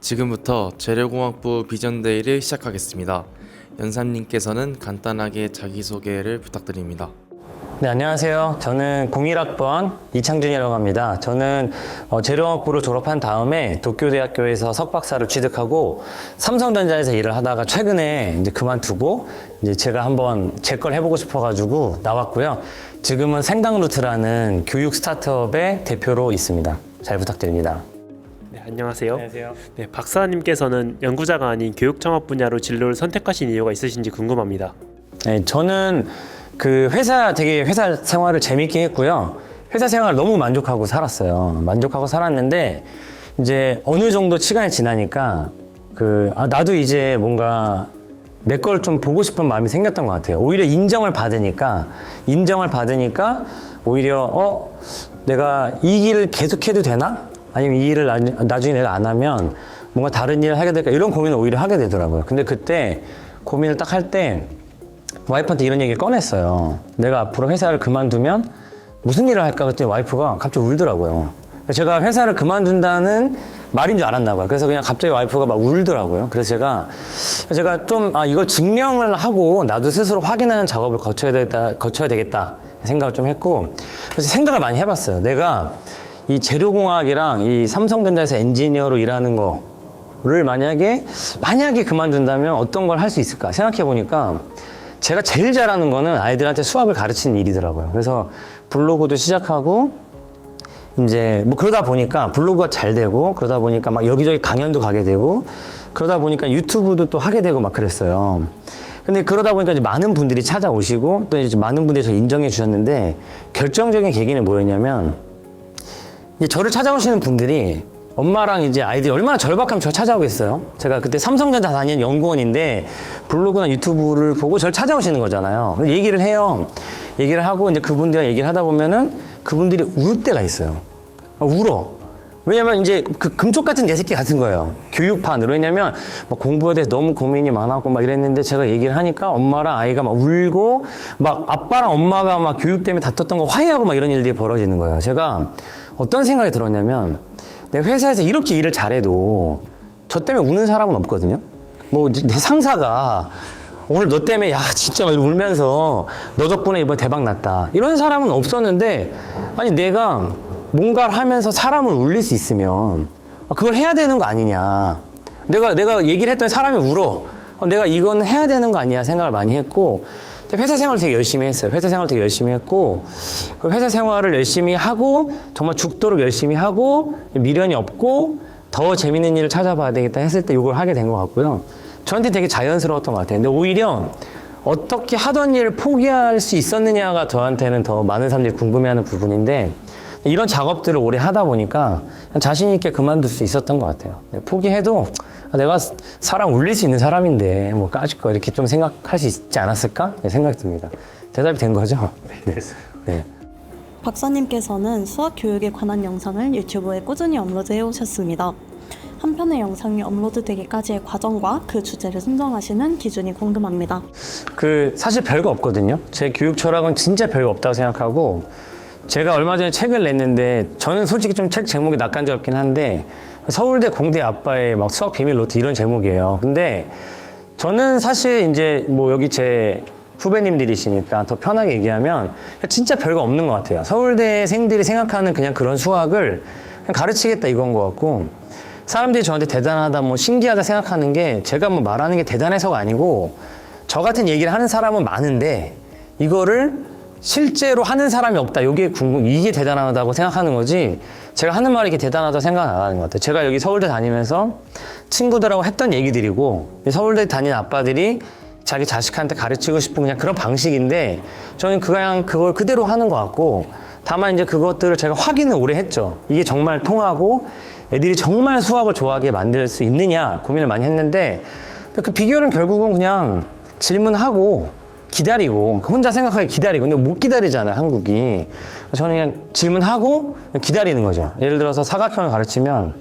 지금부터 재료공학부 비전데이를 시작하겠습니다. 연사님께서는 간단하게 자기소개를 부탁드립니다. 네, 안녕하세요. 저는 01학번 이창준이라고 합니다. 저는 재료공학부를 졸업한 다음에 도쿄대학교에서 석박사를 취득하고 삼성전자에서 일을 하다가 최근에 이제 그만두고 이제 제가 한번 제 걸 해보고 싶어가지고 나왔고요. 지금은 생강루트라는 교육 스타트업의 대표로 있습니다. 잘 부탁드립니다. 네, 안녕하세요. 안녕하세요. 네, 박사님께서는 연구자가 아닌 교육창업 분야로 진로를 선택하신 이유가 있으신지 궁금합니다. 네, 저는 회사 생활을 재밌게 했고요. 회사 생활 너무 만족하고 살았어요. 만족하고 살았는데, 이제 어느 정도 시간이 지나니까, 나도 이제 뭔가 내 걸 좀 보고 싶은 마음이 생겼던 것 같아요. 오히려 인정을 받으니까, 오히려, 내가 이 길을 계속해도 되나? 아니면 이 일을 나중에 내가 안 하면 뭔가 다른 일을 하게 될까? 이런 고민을 오히려 하게 되더라고요. 근데 그때 고민을 딱 할 때, 와이프한테 이런 얘기를 꺼냈어요. 내가 앞으로 회사를 그만두면 무슨 일을 할까 그랬더니 와이프가 갑자기 울더라고요. 제가 회사를 그만둔다는 말인 줄 알았나 봐요. 그래서 그냥 갑자기 와이프가 막 울더라고요. 그래서 제가 좀 이걸 증명을 하고 나도 스스로 확인하는 작업을 거쳐야 되겠다 생각을 좀 했고, 그래서 생각을 많이 해봤어요. 내가 이 재료공학이랑 이 삼성전자에서 엔지니어로 일하는 거를 만약에 그만둔다면 어떤 걸 할 수 있을까 생각해 보니까 제가 제일 잘하는 거는 아이들한테 수학을 가르치는 일이더라고요. 그래서 블로그도 시작하고 이제 뭐 그러다 보니까 블로그가 잘 되고 그러다 보니까 막 여기저기 강연도 가게 되고 그러다 보니까 유튜브도 또 하게 되고 막 그랬어요. 근데 그러다 보니까 이제 많은 분들이 찾아오시고 또 이제 많은 분들이 저 인정해 주셨는데 결정적인 계기는 뭐였냐면 이제 저를 찾아오시는 분들이 엄마랑 이제 아이들이 얼마나 절박하면 저를 찾아오겠어요? 제가 그때 삼성전자 다니는 연구원인데 블로그나 유튜브를 보고 저를 찾아오시는 거잖아요. 얘기를 해요. 얘기를 하고 이제 그분들이랑 얘기를 하다 보면은 그분들이 울 때가 있어요. 울어. 왜냐면 이제 그 금쪽 같은 내 새끼 같은 거예요. 교육판으로. 왜냐면 막 공부에 대해서 너무 고민이 많았고 막 이랬는데 제가 얘기를 하니까 엄마랑 아이가 막 울고 막 아빠랑 엄마가 막 교육 때문에 다퉜던 거 화해하고 막 이런 일들이 벌어지는 거예요. 제가 어떤 생각이 들었냐면 내 회사에서 이렇게 일을 잘해도 저 때문에 우는 사람은 없거든요. 뭐 내 상사가 오늘 너 때문에 야 진짜 울면서 너 덕분에 이번 대박 났다 이런 사람은 없었는데 아니 내가 뭔가를 하면서 사람을 울릴 수 있으면 그걸 해야 되는 거 아니냐. 내가 얘기를 했더니 사람이 울어. 내가 이건 해야 되는 거 아니냐 생각을 많이 했고 회사 생활을 되게 열심히 했어요. 회사 생활을 되게 열심히 했고 회사 생활을 열심히 하고 정말 죽도록 열심히 하고 미련이 없고 더 재밌는 일을 찾아봐야 되겠다 했을 때 이걸 하게 된 것 같고요. 저한테 되게 자연스러웠던 것 같아요. 근데 오히려 어떻게 하던 일을 포기할 수 있었느냐가 저한테는 더 많은 사람들이 궁금해하는 부분인데 이런 작업들을 오래 하다 보니까 자신 있게 그만둘 수 있었던 것 같아요. 포기해도 내가 사람 울릴 수 있는 사람인데 뭐 까짓 거 이렇게 좀 생각할 수 있지 않았을까? 생각이 듭니다. 대답이 된 거죠? 네. 네. 박사님께서는 수학 교육에 관한 영상을 유튜브에 꾸준히 업로드해 오셨습니다. 한 편의 영상이 업로드되기까지의 과정과 그 주제를 선정하시는 기준이 궁금합니다. 사실 별거 없거든요. 제 교육 철학은 진짜 별거 없다고 생각하고 제가 얼마 전에 책을 냈는데 저는 솔직히 좀 책 제목이 낯간지럽긴 한데 서울대 공대 아빠의 막 수학 비밀 노트 이런 제목이에요. 근데 저는 사실 이제 뭐 여기 제 후배님들이시니까 더 편하게 얘기하면 진짜 별거 없는 것 같아요. 서울대생들이 생각하는 그냥 그런 수학을 그냥 가르치겠다 이건 것 같고 사람들이 저한테 대단하다 뭐 신기하다 생각하는 게 제가 뭐 말하는 게 대단해서가 아니고 저 같은 얘기를 하는 사람은 많은데 이거를 실제로 하는 사람이 없다. 이게 대단하다고 생각하는 거지. 제가 하는 말이 이게 대단하다고 생각 안 하는 것 같아요. 제가 여기 서울대 다니면서 친구들하고 했던 얘기들이고 서울대 다니는 아빠들이 자기 자식한테 가르치고 싶은 그냥 그런 방식인데 저는 그냥 그걸 그대로 하는 것 같고 다만 이제 그것들을 제가 확인을 오래 했죠. 이게 정말 통하고 애들이 정말 수학을 좋아하게 만들 수 있느냐 고민을 많이 했는데 그 비결은 결국은 그냥 질문하고 기다리고 혼자 생각하게 기다리고 근데 못 기다리잖아요 한국이. 저는 그냥 질문하고 기다리는 거죠. 예를 들어서 사각형을 가르치면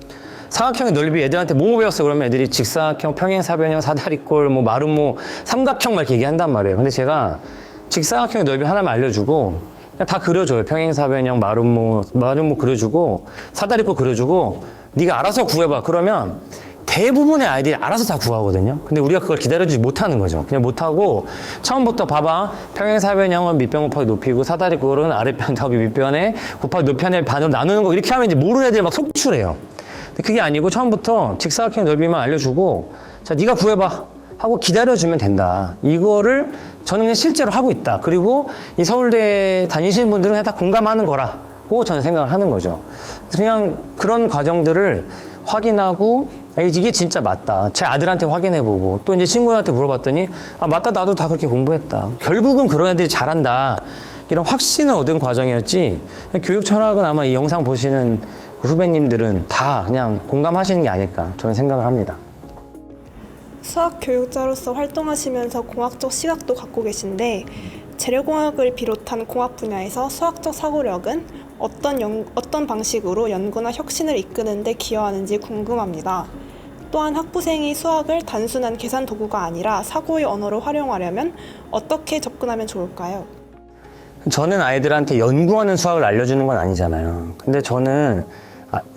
사각형의 넓이 애들한테 뭐뭐 배웠어 그러면 애들이 직사각형, 평행사변형, 사다리꼴, 뭐 마름모, 삼각형 막 이렇게 얘기한단 말이에요. 근데 제가 직사각형의 넓이 하나만 알려주고 그냥 다 그려줘요. 평행사변형, 마름모 그려주고 사다리꼴 그려주고 네가 알아서 구해봐. 그러면 대부분의 아이들이 알아서 다 구하거든요. 근데 우리가 그걸 기다려주지 못하는 거죠. 그냥 못하고 처음부터 봐봐. 평행사변형은 밑변 곱하기 높이고 사다리꼴은 아랫변 더하기 밑변에 곱하기 높이의 반으로 나누는 거 이렇게 하면 이제 모르는 애들이 막 속출해요. 근데 그게 아니고 처음부터 직사각형 넓이만 알려주고 자 네가 구해봐 하고 기다려주면 된다. 이거를 저는 그냥 실제로 하고 있다. 그리고 이 서울대 다니시는 분들은 그냥 다 공감하는 거라고 저는 생각을 하는 거죠. 그냥 그런 과정들을 확인하고 이게 진짜 맞다. 제 아들한테 확인해보고 또 이제 친구한테 물어봤더니 아 맞다 나도 다 그렇게 공부했다. 결국은 그런 애들이 잘한다. 이런 확신을 얻은 과정이었지 교육 철학은 아마 이 영상 보시는 후배님들은 다 그냥 공감하시는 게 아닐까 저는 생각을 합니다. 수학 교육자로서 활동하시면서 공학적 시각도 갖고 계신데 재료공학을 비롯한 공학 분야에서 수학적 사고력은 어떤 방식으로 연구나 혁신을 이끄는 데 기여하는지 궁금합니다. 또한 학부생이 수학을 단순한 계산 도구가 아니라 사고의 언어로 활용하려면 어떻게 접근하면 좋을까요? 저는 아이들한테 연구하는 수학을 알려주는 건 아니잖아요. 근데 저는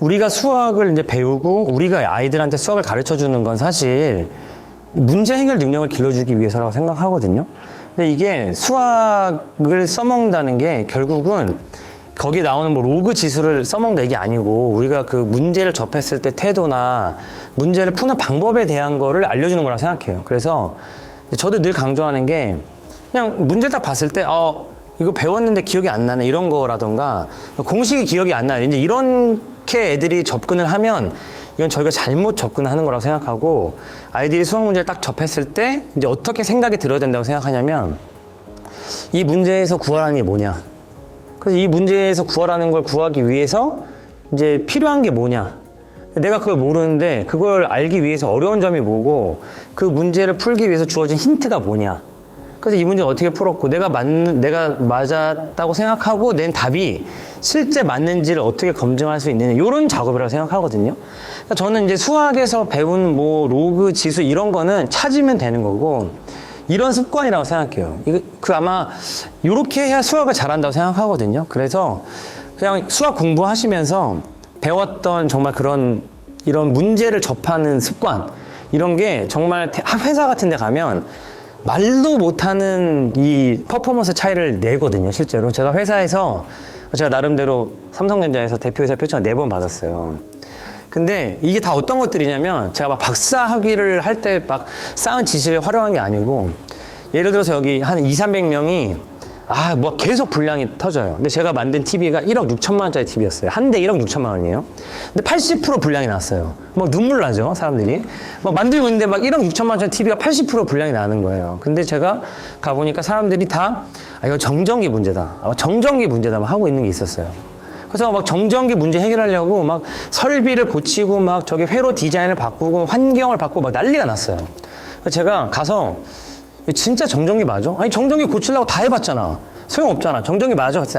우리가 수학을 이제 배우고 우리가 아이들한테 수학을 가르쳐 주는 건 사실 문제 해결 능력을 길러주기 위해서라고 생각하거든요. 근데 이게 수학을 써먹는다는 게 결국은 거기 나오는 뭐 로그 지수를 써먹는다 이게 아니고 우리가 그 문제를 접했을 때 태도나 문제를 푸는 방법에 대한 거를 알려주는 거라고 생각해요. 그래서 저도 늘 강조하는 게 그냥 문제 딱 봤을 때 이거 배웠는데 기억이 안 나네 이런 거라던가 공식이 기억이 안 나네 이제 이렇게 애들이 접근을 하면 이건 저희가 잘못 접근하는 거라고 생각하고 아이들이 수학 문제를 딱 접했을 때 이제 어떻게 생각이 들어야 된다고 생각하냐면 이 문제에서 구하라는 게 뭐냐 그래서 이 문제에서 구하라는 걸 구하기 위해서 이제 필요한 게 뭐냐 내가 그걸 모르는데 그걸 알기 위해서 어려운 점이 뭐고 그 문제를 풀기 위해서 주어진 힌트가 뭐냐 그래서 이 문제를 어떻게 풀었고 내가 맞았다고 생각하고 낸 답이 실제 맞는지를 어떻게 검증할 수 있느냐 이런 작업이라고 생각하거든요. 그러니까 저는 이제 수학에서 배운 뭐 로그 지수 이런 거는 찾으면 되는 거고 이런 습관이라고 생각해요. 그 아마 이렇게 해야 수학을 잘한다고 생각하거든요. 그래서 그냥 수학 공부하시면서 배웠던 정말 이런 문제를 접하는 습관 이런 게 정말 회사 같은 데 가면 말도 못하는 이 퍼포먼스 차이를 내거든요, 실제로. 제가 회사에서, 제가 나름대로 삼성전자에서 대표이사 표창을 4번 받았어요. 근데 이게 다 어떤 것들이냐면, 제가 막 박사 학위를 할 때 막 쌓은 지식을 활용한 게 아니고, 예를 들어서 여기 한 200~300명이 뭐 계속 분량이 터져요. 근데 제가 만든 TV가 1억 6천만 원짜리 TV였어요. 한 대 1억 6천만 원이에요. 근데 80% 분량이 났어요. 막 눈물 나죠, 사람들이. 막 만들고 있는데 막 1억 6천만 원짜리 TV가 80% 분량이 나는 거예요. 근데 제가 가보니까 사람들이 다 이거 정전기 문제다. 정전기 문제다. 막 하고 있는 게 있었어요. 그래서 막 정전기 문제 해결하려고 막 설비를 고치고 막 저기 회로 디자인을 바꾸고 환경을 바꾸고 막 난리가 났어요. 그래서 제가 가서 진짜 정전기 맞아? 아니 정전기 고치려고 다 해봤잖아. 소용없잖아. 정전기 맞아? 그래서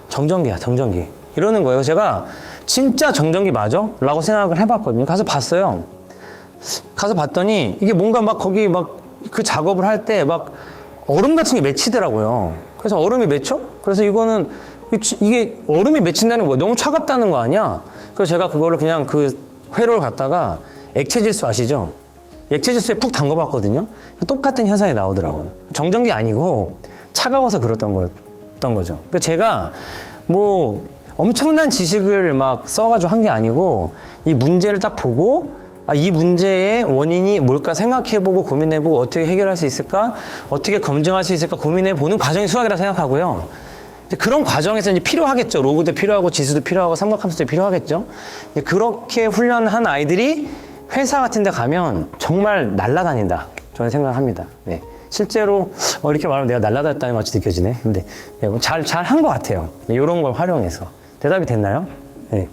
정전기야 정전기 이러는 거예요. 제가 진짜 정전기 맞아? 라고 생각을 해봤거든요. 가서 봤어요. 가서 봤더니 이게 뭔가 막 거기 막 그 작업을 할 때 막 얼음 같은 게 맺히더라고요. 그래서 얼음이 맺혀? 그래서 이게 얼음이 맺힌다는 거야. 너무 차갑다는 거 아니야? 그래서 제가 그거를 그냥 그 회로를 갖다가 액체질소 아시죠? 액체질소에 푹 담궈봤거든요. 똑같은 현상이 나오더라고요. 정전기 아니고 차가워서 그랬던 거죠. 그러니까 제가 뭐 엄청난 지식을 막 써가지고 한 게 아니고 이 문제를 딱 보고 이 문제의 원인이 뭘까 생각해보고 고민해보고 어떻게 해결할 수 있을까 어떻게 검증할 수 있을까 고민해보는 과정이 수학이라 생각하고요. 그런 과정에서 이제 필요하겠죠. 로그도 필요하고 지수도 필요하고 삼각함수도 필요하겠죠. 그렇게 훈련한 아이들이 회사 같은 데 가면 정말 날아다닌다. 저는 생각합니다. 네. 실제로 이렇게 말하면 내가 날아다녔다는 것 같이 느껴지네. 근데 잘 한 것 같아요. 이런 걸 활용해서. 대답이 됐나요? 네.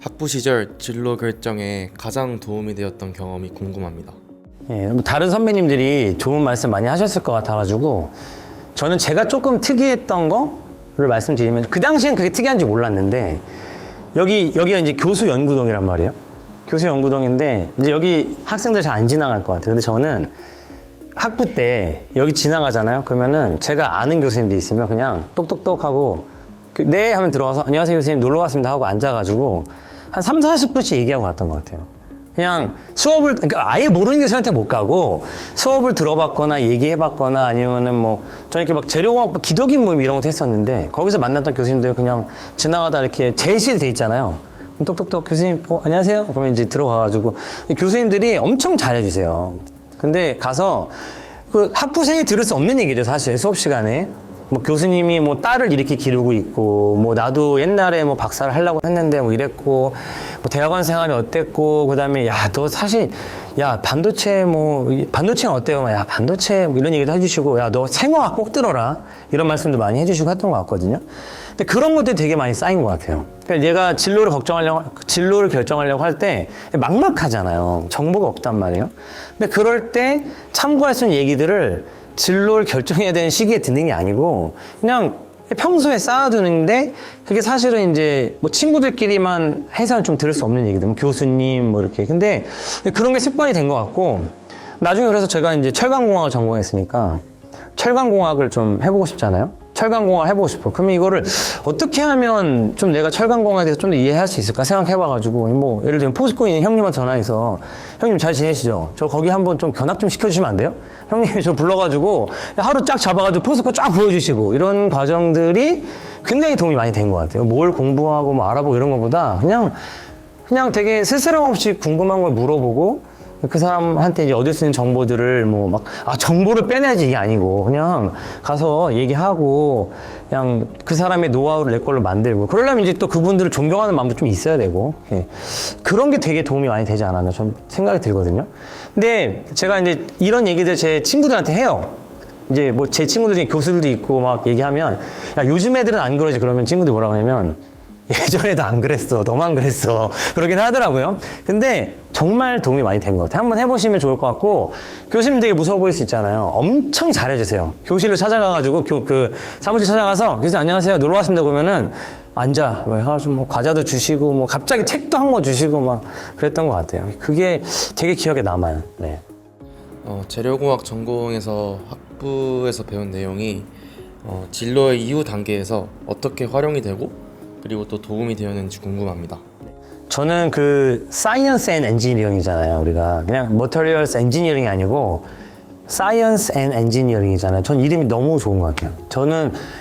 학부 시절 진로 결정에 가장 도움이 되었던 경험이 궁금합니다. 예, 다른 선배님들이 좋은 말씀 많이 하셨을 것 같아가지고 저는 제가 조금 특이했던 거를 말씀드리면 그 당시엔 그게 특이한지 몰랐는데 여기가 이제 교수 연구동이란 말이에요. 교수 연구동인데 이제 여기 학생들 잘 안 지나갈 것 같아요. 근데 저는 학부 때 여기 지나가잖아요. 그러면은 제가 아는 교수님들이 있으면 그냥 똑똑똑 하고 네 하면 들어가서 안녕하세요 교수님 놀러 왔습니다 하고 앉아가지고 한 30~40분씩 얘기하고 갔던 것 같아요. 그냥 수업을, 그러니까 아예 모르는 교수한테 못 가고 수업을 들어봤거나 얘기해봤거나 아니면은 뭐, 저는 이렇게 막 재료공학 기독인 모임 이런 것도 했었는데 거기서 만났던 교수님들 그냥 지나가다 이렇게 제실 돼 있잖아요. 똑똑똑 교수님, 안녕하세요. 그러면 이제 들어가가지고 교수님들이 엄청 잘해주세요. 근데 가서 그 학부생이 들을 수 없는 얘기죠, 사실 수업 시간에. 뭐 교수님이 뭐 딸을 이렇게 기르고 있고, 뭐 나도 옛날에 뭐 박사를 하려고 했는데 뭐 이랬고, 뭐 대학원 생활이 어땠고, 그 다음에 야, 너 사실, 야, 반도체는 어때요? 야, 반도체 뭐 이런 얘기도 해주시고, 야, 너 생화학 꼭 들어라. 이런 말씀도 많이 해주시고 했던 것 같거든요. 근데 그런 것들이 되게 많이 쌓인 것 같아요. 그러니까 얘가 진로를 결정하려고 할 때 막막하잖아요. 정보가 없단 말이에요. 근데 그럴 때 참고할 수 있는 얘기들을 진로를 결정해야 되는 시기에 듣는 게 아니고 그냥 평소에 쌓아두는데 그게 사실은 이제 뭐 친구들끼리만 해서는 좀 들을 수 없는 얘기들, 뭐 교수님 뭐 이렇게. 근데 그런 게 습관이 된 것 같고 나중에 그래서 제가 이제 철강공학을 전공했으니까 철강공학을 좀 해보고 싶잖아요. 철강공학 해보고 싶어. 그러면 이거를 어떻게 하면 좀 내가 철강공학에 대해서 좀 더 이해할 수 있을까 생각해봐가지고 뭐 예를 들면 포스코에 있는 형님한테 전화해서 형님 잘 지내시죠? 저 거기 한번 좀 견학 좀 시켜주시면 안 돼요? 형님이 저 불러가지고 하루 쫙 잡아가지고 포스코 쫙 보여주시고 이런 과정들이 굉장히 도움이 많이 된 것 같아요. 뭘 공부하고 뭐 알아보고 이런 것보다 그냥 되게 스스럼 없이 궁금한 걸 물어보고 그 사람한테 이제 얻을 수 있는 정보들을 뭐 막, 정보를 빼내야지 이게 아니고 그냥 가서 얘기하고 그냥 그 사람의 노하우를 내 걸로 만들고 그러려면 이제 또 그분들을 존경하는 마음도 좀 있어야 되고 예. 그런 게 되게 도움이 많이 되지 않았나 좀 생각이 들거든요. 근데 제가 이제 이런 얘기들 제 친구들한테 해요. 이제 뭐 제 친구들 중에 교수들도 있고 막 얘기하면 야, 요즘 애들은 안 그러지. 그러면 친구들이 뭐라고 하냐면 예전에도 안 그랬어. 너만 그랬어. 그러긴 하더라고요. 근데 정말 도움이 많이 된 것 같아요. 한번 해보시면 좋을 것 같고 교수님 되게 무서워 보일 수 있잖아요. 엄청 잘해주세요. 교실을 찾아가가지고 그 사무실 찾아가서 교수님 안녕하세요. 놀러 왔습니다. 그러면은 앉아. 뭐 해가지고 뭐 과자도 주시고 뭐 갑자기 책도 한 권 주시고 막 그랬던 것 같아요. 그게 되게 기억에 남아요. 네. 재료공학 전공에서 학부에서 배운 내용이 진로의 이후 단계에서 어떻게 활용이 되고 그리고 또 도움이 되었는지 궁금합니다. 저는 그 사이언스 앤 엔지니어링이잖아요. 우리가 그냥 머터리얼스 엔지니어링이 아니고 사이언스 앤 엔지니어링이잖아요. 전 이름이 너무 좋은 것 같아요.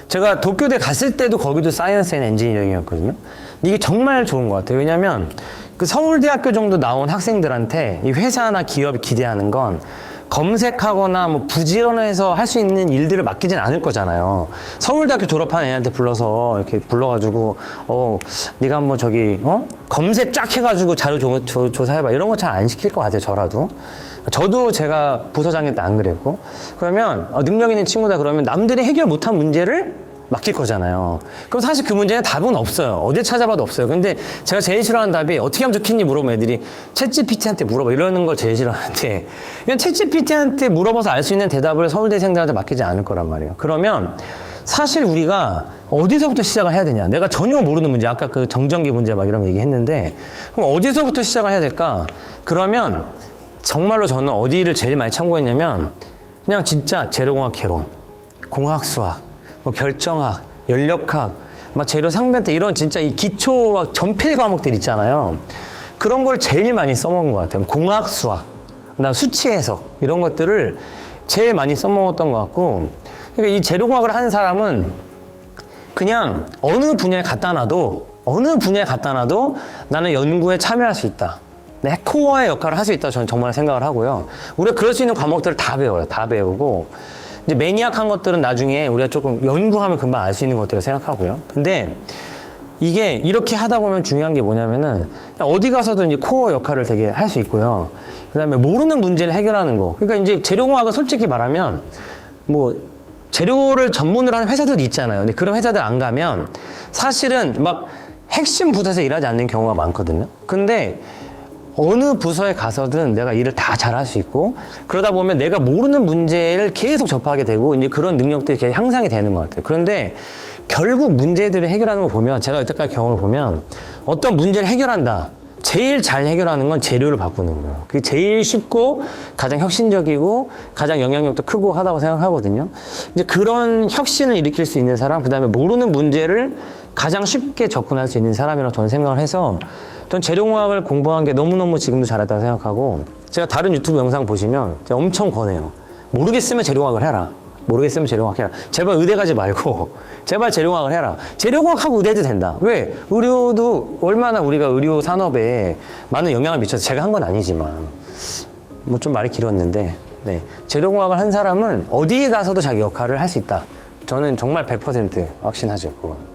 제가 도쿄대 갔을 때도 거기도 사이언스 앤 엔지니어링이었거든요. 이게 정말 좋은 것 같아요. 왜냐면 그 서울대학교 정도 나온 학생들한테 이 회사나 기업이 기대하는 건 검색하거나 뭐 부지런해서 할 수 있는 일들을 맡기진 않을 거잖아요. 서울대학교 졸업한 애한테 불러서 이렇게 불러가지고 네가 한번 검색 쫙 해가지고 자료 조사해봐 이런 거 잘 안 시킬 것 같아요. 저도 제가 부서장일 때 안 그랬고 그러면 능력 있는 친구다 그러면 남들이 해결 못한 문제를 맡길 거잖아요. 그럼 사실 그 문제는 답은 없어요. 어디 찾아봐도 없어요. 근데 제가 제일 싫어하는 답이 어떻게 하면 좋겠니 물어보면 애들이 챗GPT한테 물어봐 이러는 걸 제일 싫어하는데 그냥 챗GPT한테 물어봐서 알 수 있는 대답을 서울대생들한테 맡기지 않을 거란 말이에요. 그러면 사실 우리가 어디서부터 시작을 해야 되냐. 내가 전혀 모르는 문제, 아까 그 정전기 문제 막 이런 거 얘기했는데 그럼 어디서부터 시작을 해야 될까? 그러면 정말로 저는 어디를 제일 많이 참고했냐면 그냥 진짜 재료공학 개론, 공학수학, 뭐 결정학, 연력학, 막 재료 상변태 이런 진짜 이 기초 전필 과목들 있잖아요. 그런 걸 제일 많이 써먹은 것 같아요. 공학, 수학, 그다음 수치 해석 이런 것들을 제일 많이 써먹었던 것 같고, 그러니까 이 재료공학을 하는 사람은 그냥 어느 분야에 갖다 놔도 나는 연구에 참여할 수 있다. 내 코어의 역할을 할 수 있다. 저는 정말 생각을 하고요. 우리가 그럴 수 있는 과목들을 다 배워요. 다 배우고. 이제 매니악한 것들은 나중에 우리가 조금 연구하면 금방 알 수 있는 것들을 생각하고요. 근데 이게 이렇게 하다 보면 중요한 게 뭐냐면은 어디 가서도 이제 코어 역할을 되게 할 수 있고요. 그 다음에 모르는 문제를 해결하는 거. 그러니까 이제 재료공학은 솔직히 말하면 뭐 재료를 전문으로 하는 회사들이 있잖아요. 근데 그런 회사들 안 가면 사실은 막 핵심 부서에서 일하지 않는 경우가 많거든요. 근데 어느 부서에 가서든 내가 일을 다 잘할 수 있고 그러다 보면 내가 모르는 문제를 계속 접하게 되고 이제 그런 능력들이 계속 향상이 되는 것 같아요. 그런데 결국 문제들을 해결하는 거 보면 제가 여태까지 경험을 보면 어떤 문제를 해결한다. 제일 잘 해결하는 건 재료를 바꾸는 거예요. 그게 제일 쉽고 가장 혁신적이고 가장 영향력도 크고 하다고 생각하거든요. 이제 그런 혁신을 일으킬 수 있는 사람, 그 다음에 모르는 문제를 가장 쉽게 접근할 수 있는 사람이라고 저는 생각을 해서 전 재료공학을 공부한 게 너무너무 지금도 잘했다고 생각하고 제가 다른 유튜브 영상 보시면 제가 엄청 권해요. 모르겠으면 재료공학을 해라. 모르겠으면 재료공학 해라. 제발 의대 가지 말고 제발 재료공학을 해라. 재료공학하고 의대도 된다. 왜? 의료도 얼마나 우리가 의료 산업에 많은 영향을 미쳐서 제가 한 건 아니지만 뭐 좀 말이 길었는데 네. 재료공학을 한 사람은 어디에 가서도 자기 역할을 할 수 있다. 저는 정말 100% 확신하죠. 그건.